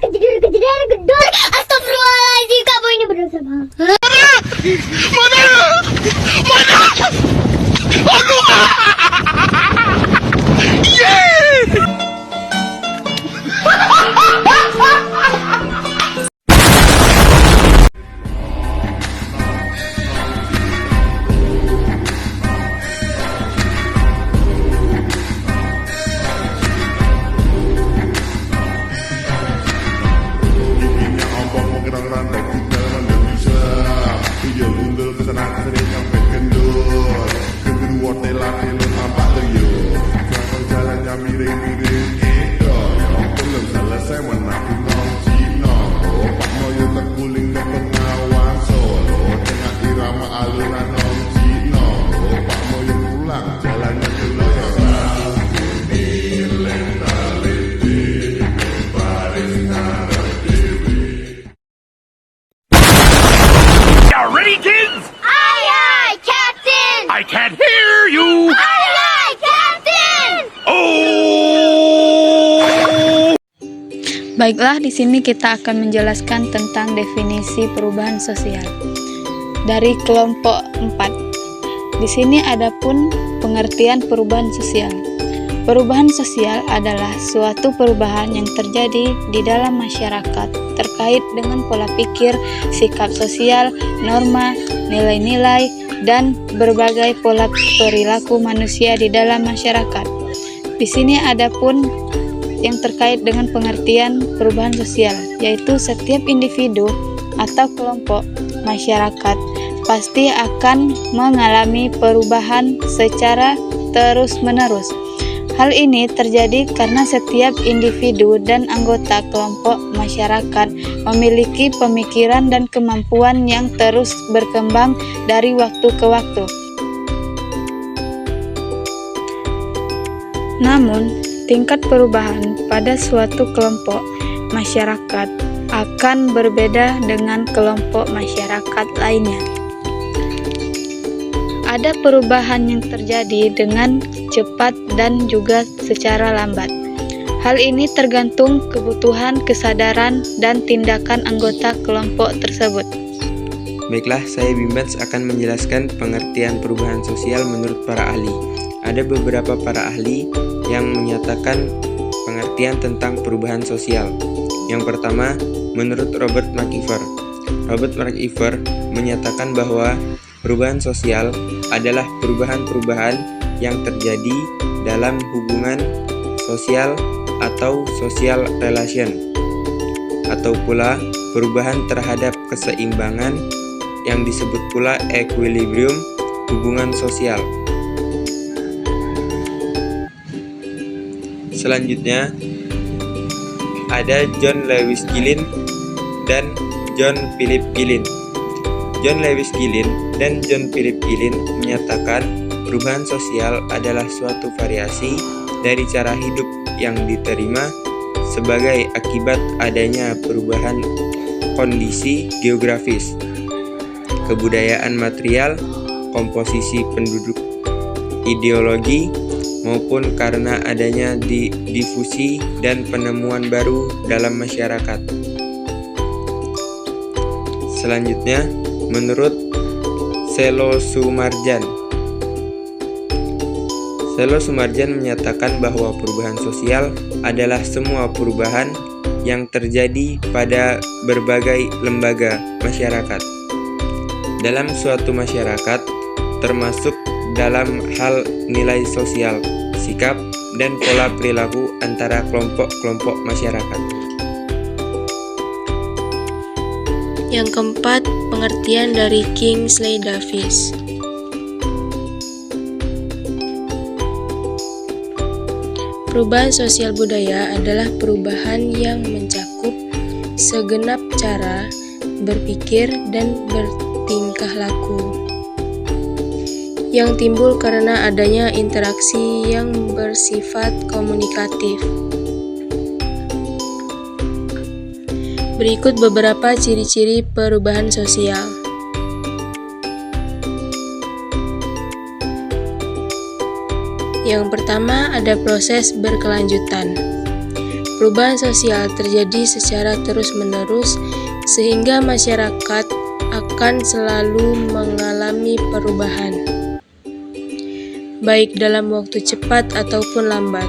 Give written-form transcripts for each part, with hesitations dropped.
kejadian gedor. Astagfirullahaladzim, kamu ini berdosa banget. Ready, kids? Aye, aye, Captain! I can't hear you! Aye, aye, Captain! Oh! Baiklah, di sini kita akan menjelaskan tentang definisi perubahan sosial dari kelompok 4. Di sini ada pun pengertian perubahan sosial. Perubahan sosial adalah suatu perubahan yang terjadi di dalam masyarakat terkait dengan pola pikir, sikap sosial, norma, nilai-nilai, dan berbagai pola perilaku manusia di dalam masyarakat. Di sini ada pun yang terkait dengan pengertian perubahan sosial, yaitu setiap individu atau kelompok masyarakat pasti akan mengalami perubahan secara terus-menerus. Hal ini terjadi karena setiap individu dan anggota kelompok masyarakat memiliki pemikiran dan kemampuan yang terus berkembang dari waktu ke waktu. Namun, tingkat perubahan pada suatu kelompok masyarakat akan berbeda dengan kelompok masyarakat lainnya. Ada perubahan yang terjadi dengan cepat dan juga secara lambat. Hal ini tergantung kebutuhan, kesadaran, dan tindakan anggota kelompok tersebut. Baiklah, saya Bimbats akan menjelaskan pengertian perubahan sosial menurut para ahli. Ada beberapa para ahli yang menyatakan pengertian tentang perubahan sosial. Yang pertama, menurut Robert McIver. Robert McIver menyatakan bahwa perubahan sosial adalah perubahan-perubahan yang terjadi dalam hubungan sosial atau social relation, atau pula perubahan terhadap keseimbangan yang disebut pula equilibrium hubungan sosial. Selanjutnya ada John Lewis Gillin dan John Philip Gillin. John Lewis Gillin dan John Philip Gillin menyatakan perubahan sosial adalah suatu variasi dari cara hidup yang diterima sebagai akibat adanya perubahan kondisi geografis, kebudayaan material, komposisi penduduk, ideologi, maupun karena adanya difusi dan penemuan baru dalam masyarakat. Selanjutnya, menurut Selo Sumarjan menyatakan bahwa perubahan sosial adalah semua perubahan yang terjadi pada berbagai lembaga masyarakat dalam suatu masyarakat, termasuk dalam hal nilai sosial, sikap, dan pola perilaku antara kelompok-kelompok masyarakat. Yang keempat, pengertian dari Kingsley Davis. Perubahan sosial budaya adalah perubahan yang mencakup segenap cara berpikir dan bertingkah laku yang timbul karena adanya interaksi yang bersifat komunikatif. Berikut beberapa ciri-ciri perubahan sosial. Yang pertama, ada proses berkelanjutan. Perubahan sosial terjadi secara terus-menerus sehingga masyarakat akan selalu mengalami perubahan, baik dalam waktu cepat ataupun lambat.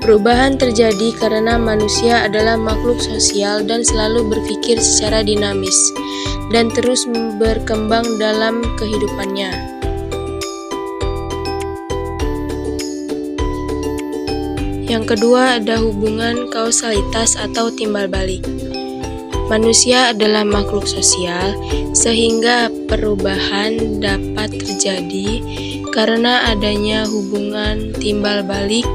Perubahan terjadi karena manusia adalah makhluk sosial dan selalu berpikir secara dinamis dan terus berkembang dalam kehidupannya. Yang kedua ada hubungan kausalitas atau timbal balik. Manusia adalah makhluk sosial sehingga perubahan dapat terjadi karena adanya hubungan timbal balik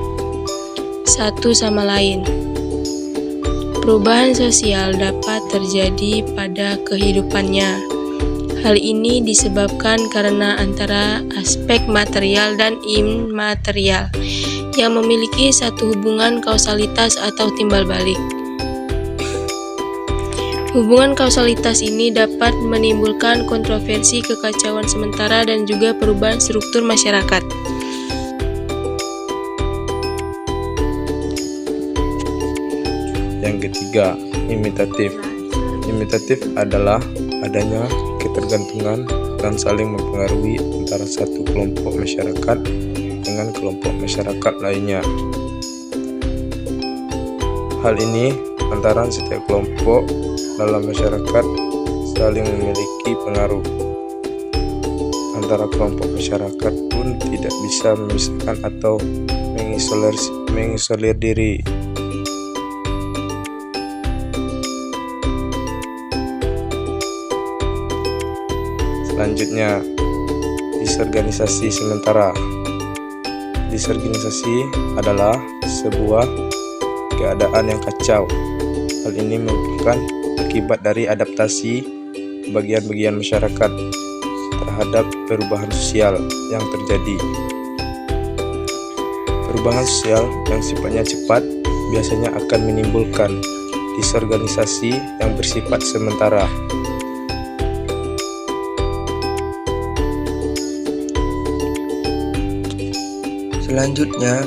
satu sama lain. Perubahan sosial dapat terjadi pada kehidupannya. Hal ini disebabkan karena antara aspek material dan imaterial yang memiliki satu hubungan kausalitas atau timbal balik. Hubungan kausalitas ini dapat menimbulkan kontroversi, kekacauan sementara, dan juga perubahan struktur masyarakat. Yang ketiga, imitatif. Imitatif adalah adanya ketergantungan dan saling mempengaruhi antara satu kelompok masyarakat dengan kelompok masyarakat lainnya. Hal ini antara setiap kelompok dalam masyarakat saling memiliki pengaruh. Antara kelompok masyarakat pun tidak bisa memisahkan atau mengisolir diri. Selanjutnya, disorganisasi sementara. Disorganisasi adalah sebuah keadaan yang kacau. Hal ini merupakan akibat dari adaptasi bagian-bagian masyarakat terhadap perubahan sosial yang terjadi. Perubahan sosial yang sifatnya cepat biasanya akan menimbulkan disorganisasi yang bersifat sementara. Selanjutnya,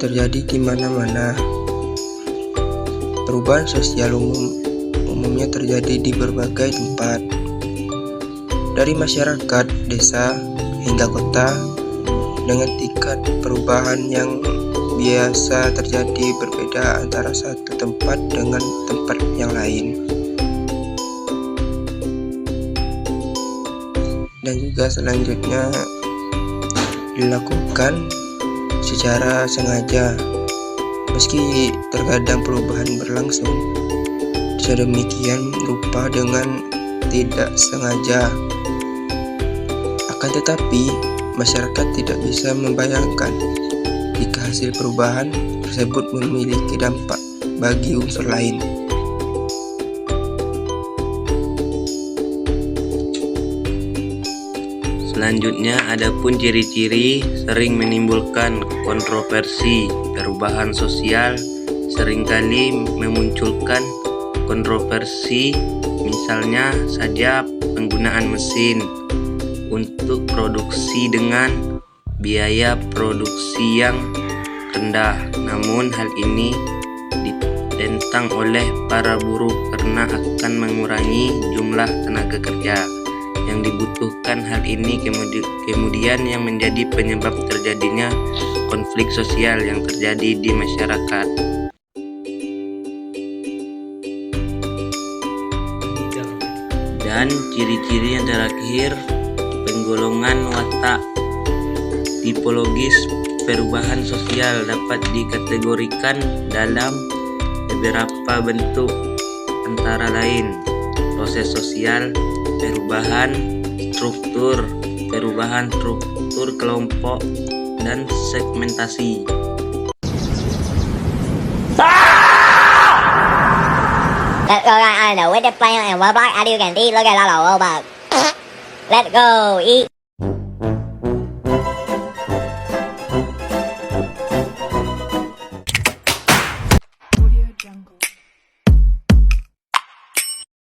terjadi di mana-mana. Perubahan sosial umumnya terjadi di berbagai tempat, dari masyarakat, desa, hingga kota, dengan tingkat perubahan yang biasa terjadi berbeda antara satu tempat dengan tempat yang lain. Dan juga selanjutnya dilakukan secara sengaja, meski terkadang perubahan berlangsung sedemikian rupa dengan tidak sengaja. Akan tetapi, masyarakat tidak bisa membayangkan jika hasil perubahan tersebut memiliki dampak bagi unsur lain. Selanjutnya, adapun ciri-ciri sering menimbulkan kontroversi. Perubahan sosial seringkali memunculkan kontroversi, misalnya saja penggunaan mesin untuk produksi dengan biaya produksi yang rendah. Namun hal ini ditentang oleh para buruh karena akan mengurangi jumlah tenaga kerja yang dibutuhkan. Hal ini kemudian yang menjadi penyebab terjadinya konflik sosial yang terjadi di masyarakat. Dan ciri-ciri yang terakhir, penggolongan watak. Tipologis perubahan sosial dapat dikategorikan dalam beberapa bentuk, antara lain proses sosial, perubahan struktur kelompok, dan segmentasi. Let's go, I know with the plan and what block I do can eat. Look at all the robot. Let's go eat.